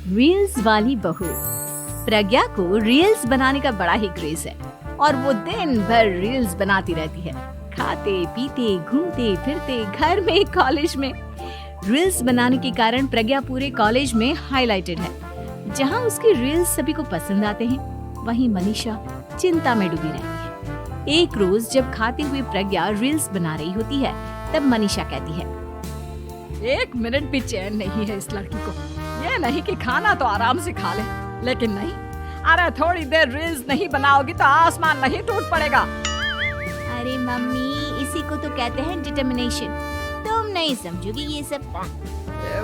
Reels वाली बहू। प्रज्ञा को रील्स बनाने का बड़ा ही क्रेज है और वो दिन भर रील्स बनाती रहती है। खाते पीते घूमते फिरते घर में कॉलेज में रील्स बनाने के कारण प्रज्ञा पूरे कॉलेज में हाईलाइटेड है। जहाँ उसकी रील्स सभी को पसंद आते हैं, वहीं मनीषा चिंता में डूबी रहती है। एक रोज जब खाते हुए प्रज्ञा रील्स बना रही होती है, तब मनीषा कहती है, एक मिनट भी चैन नहीं है इस लड़की को। ये नहीं कि खाना तो आराम से खा ले, लेकिन नहीं, अरे थोड़ी देर रील्स नहीं बनाओगी तो आसमान नहीं टूट पड़ेगा। अरे मम्मी, इसी को तो कहते हैं डिटर्मिनेशन। तुम नहीं समझोगी ये सब।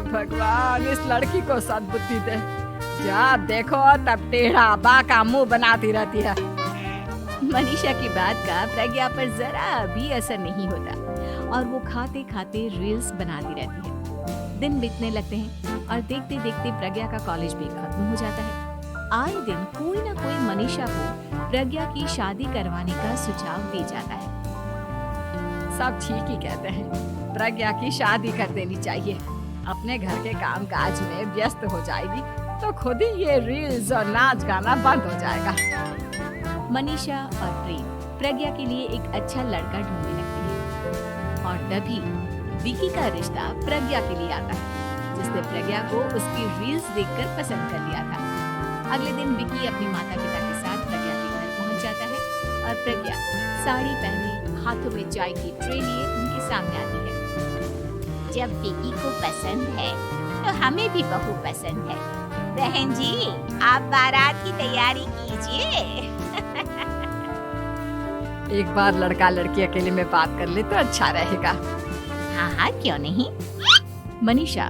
भगवान, इस लड़की को सद्बुद्धि दे। जब देखो तब टेढ़ा बाका मुंह बनाती रहती है। मनीषा की बात का प्रज्ञा पर जरा भी असर नहीं होता और वो खाते खाते रील्स बनाती रहती है। दिन बीतने लगते हैं और देखते देखते प्रज्ञा का कॉलेज भी खत्म हो जाता है। आए दिन कोई ना कोई मनीषा को प्रज्ञा की शादी करवाने का सुझाव दे जाता है। सब ठीक ही कहते हैं, प्रज्ञा की शादी कर देनी चाहिए। अपने घर के काम काज में व्यस्त हो जाएगी तो खुद ही ये रील्स और नाच गाना बंद हो जाएगा। मनीषा और प्रेम प्रज्ञा के लिए एक अच्छा लड़का ढूंढने लगते हैं और तभी विकी का रिश्ता प्रज्ञा के लिए आता है, जिसने प्रज्ञा को उसकी रील्स देखकर पसंद कर लिया था। अगले दिन विकी अपने माता पिता के साथ प्रज्ञा के घर पहुंच जाता है और प्रज्ञा साड़ी पहने हाथों में चाय की ट्रे लिए उनके सामने आती है। जब विकी को पसंद है तो हमें भी बहू पसंद है। बहन जी, आप बारात की तैयारी कीजिए। एक बार लड़का लड़की अकेले में बात कर ले तो अच्छा रहेगा। हाँ हाँ, क्यों नहीं। मनीषा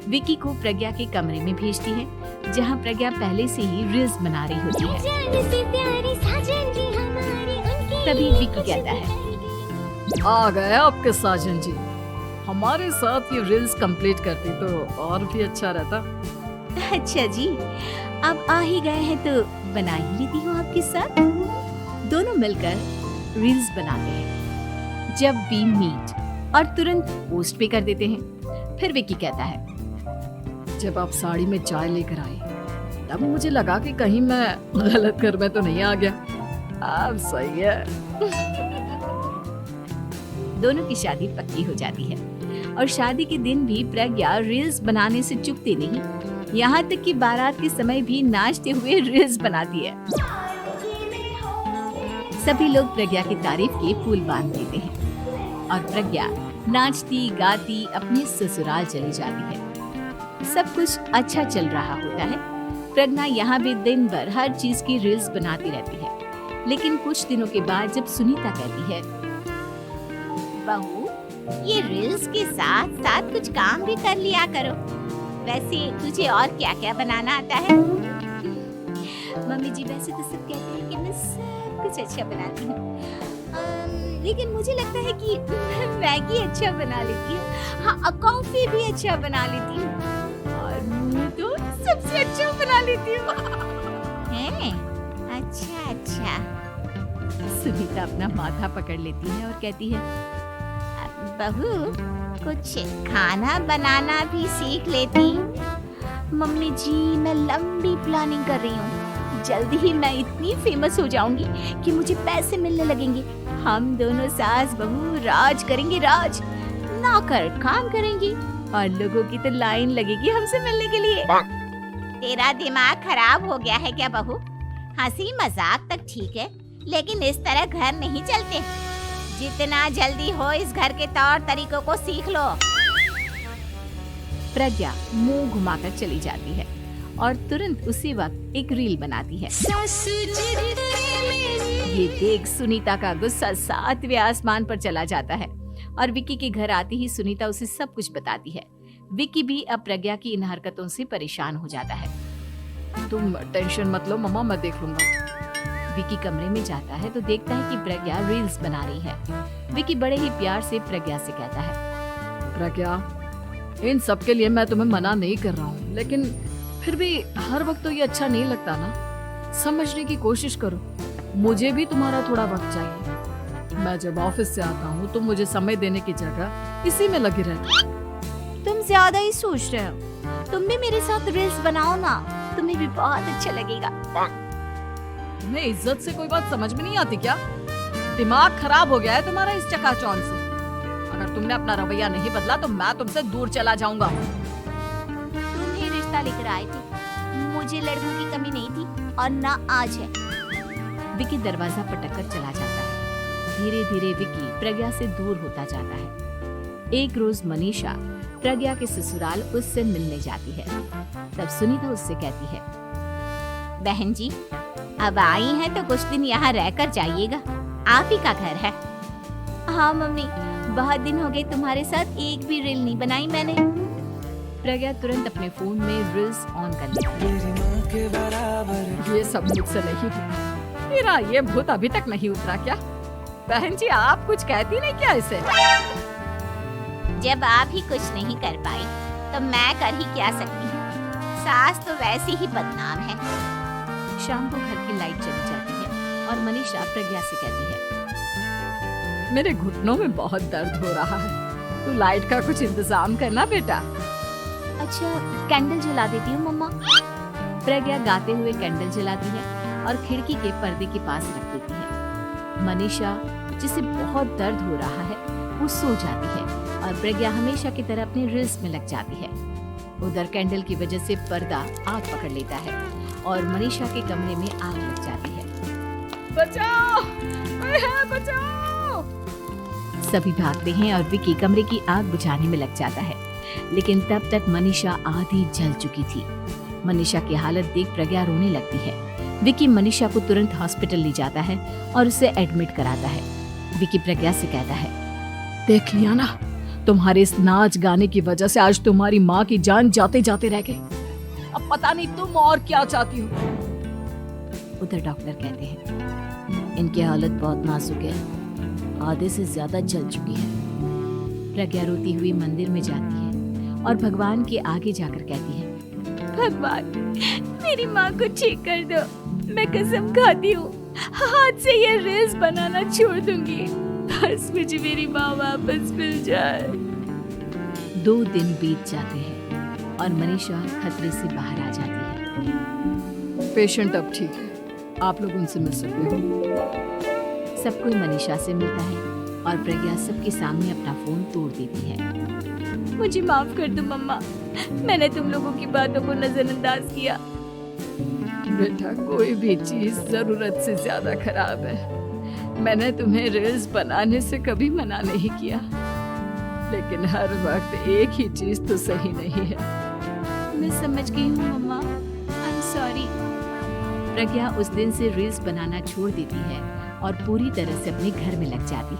विकी को प्रज्ञा के कमरे में भेजती है, जहाँ प्रज्ञा पहले से ही रील्स बना रही होती है। तभी विकी कहता है, आ गए आपके साजन जी। हमारे साथ ये रील्स कंप्लीट करती तो और भी अच्छा रहता। अच्छा जी, अब आ ही गए हैं तो बना ही लेती हूँ आपके साथ। दोनों मिलकर रील्स बनाते हैं। जब वी मीट और तुरंत पोस्ट भी कर देते हैं। फिर विकी कहता है, जब आप साड़ी में चाय लेकर आए तब मुझे लगा कि कहीं मैं गलत घर में तो नहीं आ गया। अब सही है। दोनों की शादी पक्की हो जाती है और शादी के दिन भी प्रज्ञा रील्स बनाने से चूकती नहीं। यहाँ तक कि बारात के समय भी नाचते हुए रील्स बनाती है। सभी लोग प्रज्ञा की तारीफ के फूल बांध देते हैं और प्रज्ञा नाचती गाती अपने ससुराल चली जाती है। सब कुछ अच्छा चल रहा होता है। प्रज्ञा यहाँ भी दिन भर हर चीज की रील्स बनाती रहती है। लेकिन कुछ दिनों के बाद जब सुनीता कहती है, बहू, ये रील्स के साथ साथ कुछ काम भी कर लिया करो। वैसे तुझे और क्या क्या बनाना आता है? मम्मी जी, वैसे तो सब कहते हैं कि मैं सब कुछ अच्छा बनाती हूँ, लेकिन मुझे लगता है कि मैं मैगी अच्छा बना लेती हूँ। हाँ, कॉफी भी अच्छा बना लेती हूँ और मुंह तो सबसे अच्छा बना लेती हूँ। हैं? अच्छा अच्छा। सुनीता अपना माथा पकड़ लेती है और कहती है, बहू, कुछ खाना बनाना भी सीख लेती। मम्मी जी, मैं लंबी प्लानिंग कर रही हूँ। जल्दी ही मैं इतनी फेमस हो जाऊंगी कि मुझे पैसे मिलने लगेंगे। हम दोनों सास बहू राज करेंगे, राज। नौकर काम करेंगे और लोगों की तो लाइन लगेगी हमसे मिलने के लिए। तेरा दिमाग खराब हो गया है क्या बहू? हंसी मजाक तक ठीक है, लेकिन इस तरह घर नहीं चलते। जितना जल्दी हो इस घर के तौर तरीकों को सीख लो। प्रज्ञा मुंह घुमाकर चली जाती है और तुरंत उसी वक्त एक रील बनाती है। ये देख सुनीता का गुस्सा 7वें आसमान पर चला जाता है और विकी के घर आते ही सुनीता उसे सब कुछ बताती है। विकी भी अब प्रज्ञा की इन हरकतों से परेशान हो जाता है। तुम टेंशन मत लो मम्मा, मैं देख लूंगा। विकी कमरे में जाता है तो देखता है कि प्रज्ञा रील्स बना रही है। विकी बड़े ही प्यार से प्रज्ञा से कहता है, प्रज्ञा, इन सब के लिए मैं तुम्हें मना नहीं कर रहा हूँ, लेकिन फिर भी हर वक्त तो ये अच्छा नहीं लगता ना। समझने की कोशिश करो, मुझे भी तुम्हारा थोड़ा वक्त चाहिए। मैं जब ऑफिस से आता हूँ तो मुझे समय देने की जगह इसी में लगी रहती। तुम ज्यादा ही सोच रहे हो। तुम भी मेरे साथ रील्स बनाओ ना, तुम्हें भी बहुत अच्छा लगेगा। तुम्हें इज्जत से कोई बात समझ में नहीं आती क्या? दिमाग खराब हो गया है तुम्हारा इस चकाचौंध से। अगर तुमने अपना रवैया नहीं बदला तो मैं तुमसे दूर चला जाऊंगा। तुम ही रिश्ता लेकर आए थे, मुझे लड़कों की कमी नहीं थी और ना आज है। विकी दरवाजा पटककर चला जाता है। धीरे धीरे विकी प्रज्ञा से दूर होता जाता है। एक रोज मनीषा प्रज्ञा के ससुराल उससे मिलने जाती है। तब सुनीता उससे कहती है, बहन जी, अब आई हैं तो कुछ दिन यहाँ रहकर जाइएगा, आप ही का घर है। हाँ मम्मी, बहुत दिन हो गए तुम्हारे साथ एक भी रील नहीं बनाई मैंने। प्रज्ञा तुरंत अपने फोन में रील्स ऑन कर लेती है। ये सब मुझसे नहीं हुआ। मेरा ये भूत अभी तक नहीं उतरा क्या? बहन जी, आप कुछ कहती नहीं क्या इसे? जब आप ही कुछ नहीं कर पाई तो मैं कर ही क्या सकती हूँ? सास तो वैसी ही बदनाम है। शाम को घर की लाइट चली जाती है और मनीषा प्रज्ञा से कहती है, मेरे घुटनों में बहुत दर्द हो रहा है, तू लाइट का कुछ इंतजाम करना बेटा। अच्छा कैंडल जला देती हूँ मम्मा। प्रज्ञा गाते हुए कैंडल जलाती है और खिड़की के पर्दे के पास रख देती है। मनीषा, जिसे बहुत दर्द हो रहा है, वो सो जाती है और प्रज्ञा हमेशा की तरह अपने रील्स में लग जाती है। उधर कैंडल की वजह से पर्दा आग पकड़ लेता है और मनीषा के कमरे में आग लग जाती है। बचाओ, कोई है, बचाओ। सभी भागते हैं और विकी कमरे की आग बुझाने में लग जाता है, लेकिन तब तक मनीषा आधी जल चुकी थी। मनीषा की हालत देख प्रज्ञा रोने लगती है। विकी मनीषा को तुरंत हॉस्पिटल ले जाता है और उसे एडमिट कराता है। विकी प्रज्ञा से कहता है, देख लिया ना, तुम्हारे इस नाच गाने की वजह से आज तुम्हारी माँ की जान जाते जाते रह गई। अब पता नहीं तुम और क्या चाहती हो। उधर डॉक्टर कहते हैं, इनकी हालत बहुत नाजुक है, आधे से ज्यादा जल चुकी है। प्रज्ञा रोती हुई मंदिर में जाती है और भगवान के आगे जाकर कहती है, भगवान मेरी माँ को ठीक कर दो, मैं कसम खाती हूँ हाथ से ये रील्स बनाना छोड़ दूंगी, बस मुझे मेरी माँ वापस मिल जाए। 2 दिन बीत जाते हैं और मनीषा खतरे से बाहर आ जाती है। पेशेंट अब ठीक है, आप लोग उनसे मिल सकते हो। सब कोई मनीषा से मिलता है और प्रज्ञा सबके सामने अपना फोन तोड़ देती है। मुझे माफ कर दो मम्मा, मैंने तुम लोगों की बातों को नजरअंदाज किया। बेटा, कोई भी चीज जरूरत से ज्यादा खराब है। मैंने तुम्हें रील्स बनाने से कभी मना नहीं किया, लेकिन हर वक्त एक ही चीज तो सही नहीं है। मैं समझ गई हूँ मम्मा, आई एम सॉरी। प्रज्ञा उस दिन से रील्स बनाना छोड़ देती है और पूरी तरह से अपने घर में लग जाती है।